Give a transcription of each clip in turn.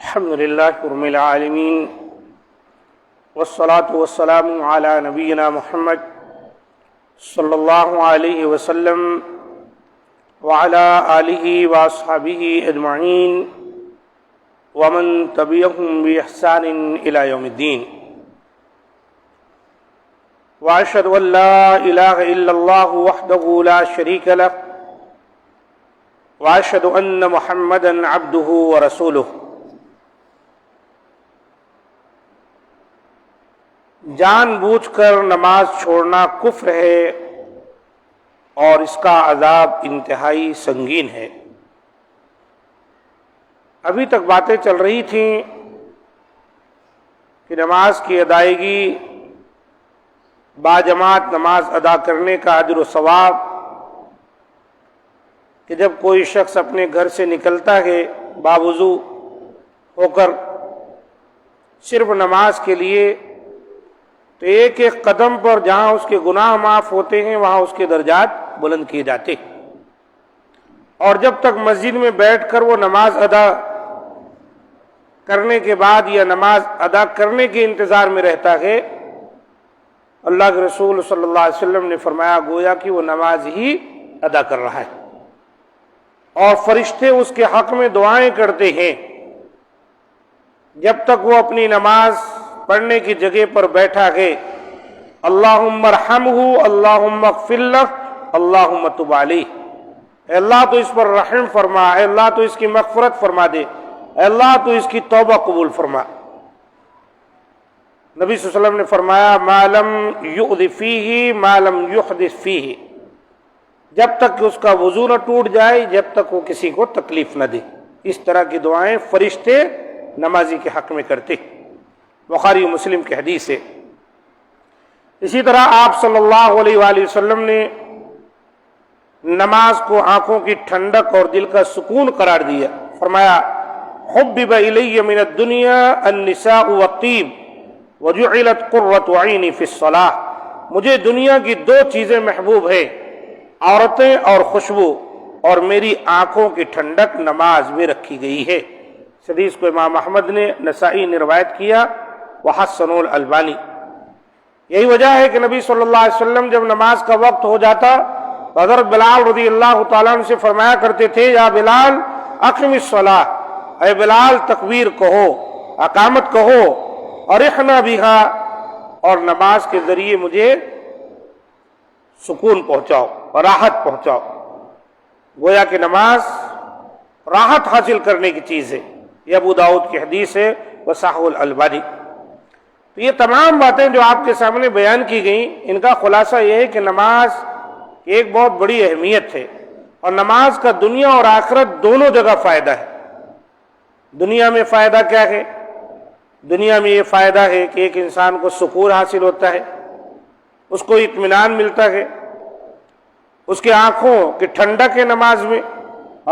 الحمد لله رب العالمين والصلاة والسلام على نبينا محمد صلى الله عليه وسلم وعلى آله وأصحابه أجمعين ومن تبعهم بإحسان إلى يوم الدين وأشهد أن لا إله إلا الله وحده لا شريك له وأشهد أن محمدًا عبده ورسوله جان بوجھ کر نماز چھوڑنا کفر ہے اور اس کا عذاب انتہائی سنگین ہے۔ ابھی تک باتیں چل رہی تھیں کہ نماز کی ادائیگی باجماعت نماز ادا کرنے کا اجر و ثواب، کہ جب کوئی شخص اپنے گھر سے نکلتا ہے باوضو ہو کر صرف نماز کے لیے، تو ایک ایک قدم پر جہاں اس کے گناہ معاف ہوتے ہیں وہاں اس کے درجات بلند کیے جاتے ہیں، اور جب تک مسجد میں بیٹھ کر وہ نماز ادا کرنے کے بعد یا نماز ادا کرنے کے انتظار میں رہتا ہے، اللہ کے رسول صلی اللہ علیہ وسلم نے فرمایا گویا کہ وہ نماز ہی ادا کر رہا ہے، اور فرشتے اس کے حق میں دعائیں کرتے ہیں جب تک وہ اپنی نماز پڑھنے کی جگہ پر بیٹھا ہے۔ اللہم ارحمہ، اللہم اغفر لہ، اللہم تب علیہ۔ اے اللہ تو اس پر رحم فرما، اے اللہ تو اس کی مغفرت فرما دے، اے اللہ تو اس کی توبہ قبول فرما۔ نبی صلی اللہ علیہ وسلم نے فرمایا ما لم یؤذ فیہ ما لم یحدث فیہ، جب تک کہ اس کا وضو نہ ٹوٹ جائے، جب تک وہ کسی کو تکلیف نہ دے۔ اس طرح کی دعائیں فرشتے نمازی کے حق میں کرتے، بخاری و مسلم کی حدیث ہے۔ اسی طرح آپ صلی اللہ علیہ وآلہ وسلم نے نماز کو آنکھوں کی ٹھنڈک اور دل کا سکون قرار دیا، فرمایا حبب الی من الدنیا النساء والطیب وجعلت قرۃ عینی فی الصلاۃ، مجھے دنیا کی دو چیزیں محبوب ہیں، عورتیں اور خوشبو، اور میری آنکھوں کی ٹھنڈک نماز میں رکھی گئی ہے۔ اس حدیث کو امام احمد نے، نسائی نے روایت کیا، وحسن الالبانی۔ یہی وجہ ہے کہ نبی صلی اللہ علیہ وسلم جب نماز کا وقت ہو جاتا تو حضرت بلال رضی اللہ تعالیٰ عنہ سے فرمایا کرتے تھے یا بلال اقم الصلاۃ، اے بلال تکبیر کہو، اقامت کہو، ارحنا بہا، اور نماز کے ذریعے مجھے سکون پہنچاؤ اور راحت پہنچاؤ۔ گویا کہ نماز راحت حاصل کرنے کی چیز ہے، یہ ابو داؤد کی حدیث ہے، وصححہ الالبانی۔ تو یہ تمام باتیں جو آپ کے سامنے بیان کی گئیں، ان کا خلاصہ یہ ہے کہ نماز کی ایک بہت بڑی اہمیت ہے، اور نماز کا دنیا اور آخرت دونوں جگہ فائدہ ہے۔ دنیا میں فائدہ کیا ہے؟ دنیا میں یہ فائدہ ہے کہ ایک انسان کو سکون حاصل ہوتا ہے، اس کو اطمینان ملتا ہے، اس کی آنکھوں کی ٹھنڈک ہے نماز میں،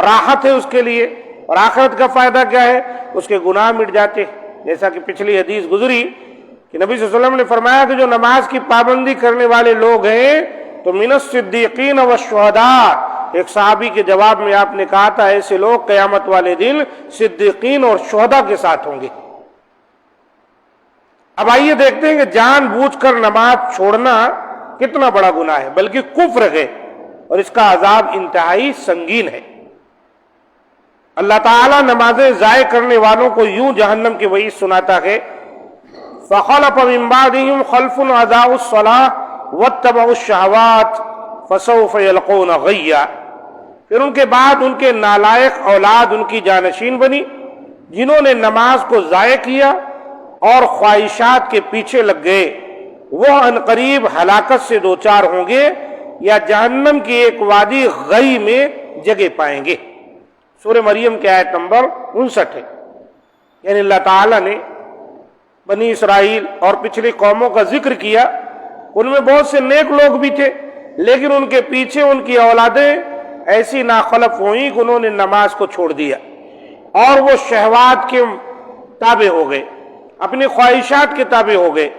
راحت ہے اس کے لیے۔ اور آخرت کا فائدہ کیا ہے؟ اس کے گناہ مٹ جاتے ہیں، جیسا کہ پچھلی حدیث گزری کہ نبی صلی اللہ علیہ وسلم نے فرمایا کہ جو نماز کی پابندی کرنے والے لوگ ہیں تو من الصدیقین والشہداء، ایک صحابی کے جواب میں آپ نے کہا تھا ایسے لوگ قیامت والے دن صدیقین اور شہداء کے ساتھ ہوں گے۔ اب آئیے دیکھتے ہیں کہ جان بوجھ کر نماز چھوڑنا کتنا بڑا گناہ ہے، بلکہ کفر ہے، اور اس کا عذاب انتہائی سنگین ہے۔ اللہ تعالیٰ نمازیں ضائع کرنے والوں کو یوں جہنم کی وعید سناتا ہے فَخَلَفَ مِن بَعْدِهِمْ خَلْفٌ أَضَاعُوا الصَّلَاةَ وَاتَّبَعُوا الشَّهَوَاتِ فَسَوْفَ يَلْقَوْنَ غَيًّا، پھر ان کے بعد ان کے نالائق اولاد ان کی جانشین بنی، جنہوں نے نماز کو ضائع کیا اور خواہشات کے پیچھے لگ گئے، وہ عنقریب ہلاکت سے دوچار ہوں گے یا جہنم کی ایک وادی غی میں جگہ پائیں گے۔ سورہ مریم کی آیت نمبر 59 ہے۔ یعنی اللہ تعالیٰ نے بنی اسرائیل اور پچھلی قوموں کا ذکر کیا، ان میں بہت سے نیک لوگ بھی تھے، لیکن ان کے پیچھے ان کی اولادیں ایسی ناخلف ہوئیں کہ انہوں نے نماز کو چھوڑ دیا اور وہ شہوات کے تابع ہو گئے، اپنی خواہشات کے تابع ہو گئے۔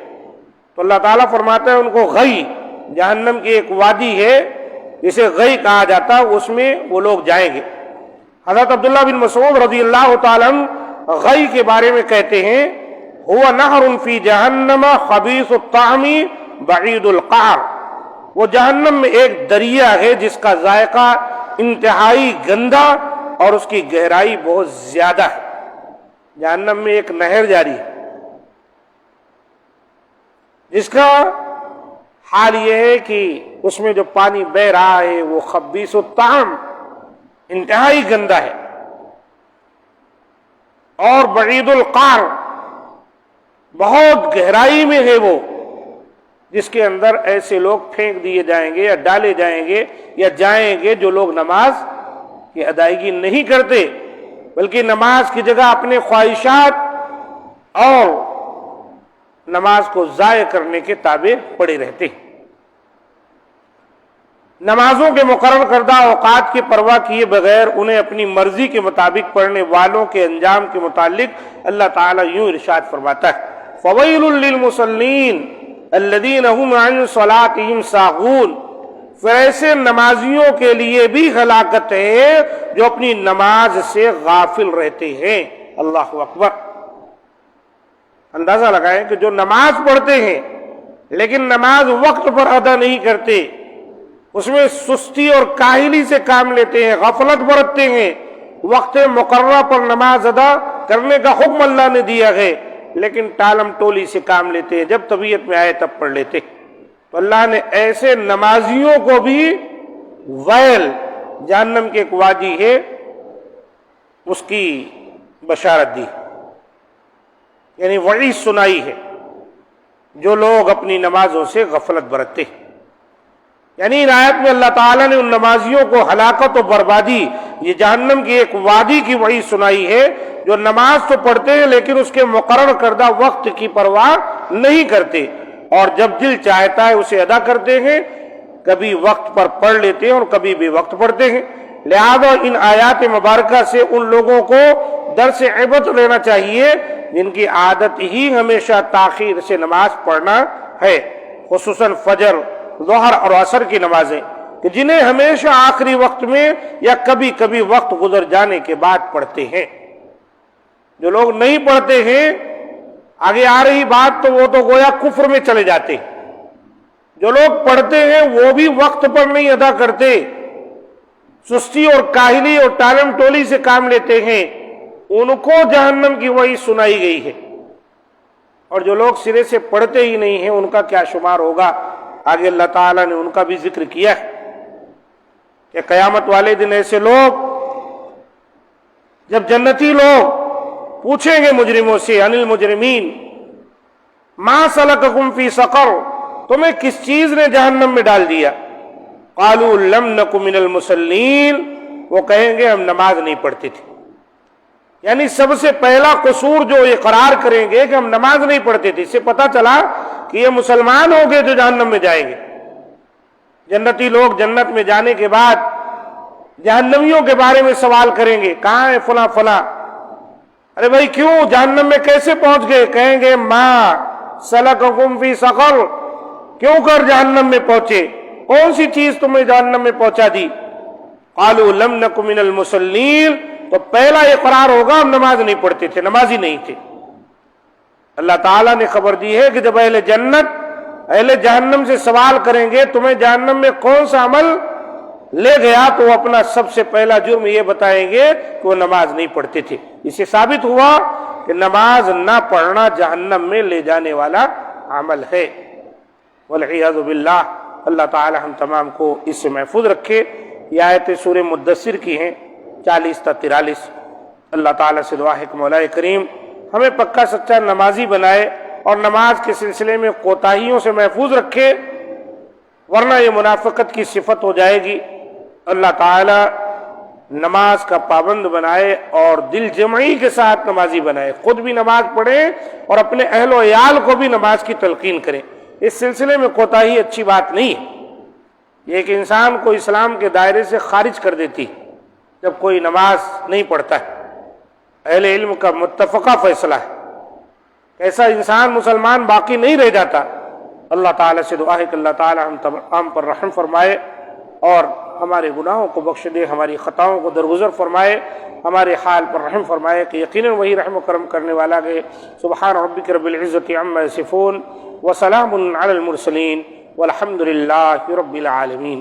تو اللہ تعالیٰ فرماتا ہے ان کو غی، جہنم کی ایک وادی ہے جسے غی کہا جاتا ہے، اس میں وہ لوگ جائیں گے۔ حضرت عبداللہ بن مسعود رضی اللہ تعالیٰ عنہ غی کے بارے میں کہتے ہیں ہوا نہر فی جہنم خبیث الطعم بعید القعر، وہ جہنم میں ایک دریا ہے جس کا ذائقہ انتہائی گندا اور اس کی گہرائی بہت زیادہ ہے۔ جہنم میں ایک نہر جاری ہے جس کا حال یہ ہے کہ اس میں جو پانی بہ رہا ہے وہ خبیث الطعم انتہائی گندا ہے، اور بعید القعر بہت گہرائی میں ہے وہ، جس کے اندر ایسے لوگ پھینک دیے جائیں گے یا ڈالے جائیں گے یا جائیں گے جو لوگ نماز کی ادائیگی نہیں کرتے، بلکہ نماز کی جگہ اپنے خواہشات اور نماز کو ضائع کرنے کے تابع پڑے رہتے ہیں۔ نمازوں کے مقرر کردہ اوقات کی پرواہ کیے بغیر انہیں اپنی مرضی کے مطابق پڑھنے والوں کے انجام کے متعلق اللہ تعالیٰ یوں ارشاد فرماتا ہے فَوَيْلٌ لِّلْمُصَلِّينَ الَّذِينَ هُمْ عَنْ صَلَاتِهِمْ سَاهُونَ، پھر ایسے نمازیوں کے لیے بھی ہلاکت ہے جو اپنی نماز سے غافل رہتے ہیں۔ اللہ اکبر۔ اندازہ لگائیں کہ جو نماز پڑھتے ہیں لیکن نماز وقت پر ادا نہیں کرتے، اس میں سستی اور کاہلی سے کام لیتے ہیں، غفلت برتتے ہیں، وقت مقررہ پر نماز ادا کرنے کا حکم اللہ نے دیا ہے لیکن ٹالم ٹولی سے کام لیتے ہیں، جب طبیعت میں آئے تب پڑھ لیتے۔ تو اللہ نے ایسے نمازیوں کو بھی ویل، جہنم کی ایک وادی ہے، اس کی بشارت دی، یعنی وعید سنائی ہے جو لوگ اپنی نمازوں سے غفلت برتتے ہیں۔ یعنی ان آیت میں اللہ تعالیٰ نے ان نمازیوں کو ہلاکت و بربادی، یہ جہنم کی ایک وادی کی وعید سنائی ہے، جو نماز تو پڑھتے ہیں لیکن اس کے مقرر کردہ وقت کی پرواہ نہیں کرتے، اور جب دل چاہتا ہے اسے ادا کرتے ہیں، کبھی وقت پر پڑھ لیتے ہیں اور کبھی بے وقت پڑھتے ہیں۔ لہذا ان آیات مبارکہ سے ان لوگوں کو درس عبرت لینا چاہیے جن کی عادت ہی ہمیشہ تاخیر سے نماز پڑھنا ہے، خصوصاً فجر، ظہر اور عصر کی نمازیں، کہ جنہیں ہمیشہ آخری وقت میں یا کبھی کبھی وقت گزر جانے کے بعد پڑھتے ہیں۔ جو لوگ نہیں پڑھتے ہیں، آگے آ رہی بات تو وہ تو گویا کفر میں چلے جاتے ہیں۔ جو لوگ پڑھتے ہیں وہ بھی وقت پر نہیں ادا کرتے، سستی اور کاہلی اور ٹالم ٹولی سے کام لیتے ہیں، ان کو جہنم کی وہی سنائی گئی ہے۔ اور جو لوگ سرے سے پڑھتے ہی نہیں ہیں ان کا کیا شمار ہوگا؟ آگے اللہ تعالیٰ نے ان کا بھی ذکر کیا ہے کہ قیامت والے دن ایسے لوگ، جب جنتی لوگ پوچھیں گے مجرموں سے عن المجرمین ما سلککم فی سقر، تمہیں کس چیز نے جہنم میں ڈال دیا؟ قالوا لم نک من المصلین، وہ کہیں گے ہم نماز نہیں پڑھتے تھے۔ یعنی سب سے پہلا قصور جو اقرار کریں گے کہ ہم نماز نہیں پڑھتے تھے، اس سے پتہ چلا کہ یہ مسلمان ہوں گے جو جہنم میں جائیں گے۔ جنتی لوگ جنت میں جانے کے بعد جہنمیوں کے بارے میں سوال کریں گے، کہاں ہے فلاں فلاں؟ ارے بھائی کیوں جہنم میں کیسے پہنچ گئے؟ کہیں گے ما سلککم فی سقر، کیوں کر جہنم میں پہنچے؟ کون سی چیز تمہیں جہنم میں پہنچا دی؟ قالوا لم نک من المصلین، تو پہلا اقرار ہوگا ہم نماز نہیں پڑھتے تھے، نمازی نہیں تھے۔ اللہ تعالیٰ نے خبر دی ہے کہ جب اہل جنت اہل جہنم سے سوال کریں گے تمہیں جہنم میں کون سا عمل لے گیا، تو وہ اپنا سب سے پہلا جرم یہ بتائیں گے کہ وہ نماز نہیں پڑھتے تھے۔ اس سے ثابت ہوا کہ نماز نہ پڑھنا جہنم میں لے جانے والا عمل ہے، والعیاذ باللہ۔ اللہ تعالی ہم تمام کو اس سے محفوظ رکھے۔ یہ آیتیں سورہ مدثر کی ہیں 40 تا 43۔ اللہ تعالیٰ سے دعا ہے کہ مولا کریم ہمیں پکا سچا نمازی بنائے اور نماز کے سلسلے میں کوتاہیوں سے محفوظ رکھے، ورنہ یہ منافقت کی صفت ہو جائے گی۔ اللہ تعالیٰ نماز کا پابند بنائے اور دل جمعی کے ساتھ نمازی بنائے، خود بھی نماز پڑھیں اور اپنے اہل و عیال کو بھی نماز کی تلقین کریں۔ اس سلسلے میں کوتاہی اچھی بات نہیں ہے، یہ ایک انسان کو اسلام کے دائرے سے خارج کر دیتی جب کوئی نماز نہیں پڑھتا ہے۔ اہل علم کا متفقہ فیصلہ ہے، ایسا انسان مسلمان باقی نہیں رہ جاتا۔ اللہ تعالیٰ سے دعا ہے کہ اللہ تعالیٰ ہم پر رحم فرمائے اور ہمارے گناہوں کو بخش دے، ہماری خطاؤں کو درگزر فرمائے، ہمارے حال پر رحم فرمائے کہ یقیناً وہی رحم و کرم کرنے والا ہے۔ سبحان ربک رب العزت عما یصفون وسلام علی المرسلین والحمد للہ رب العالمین۔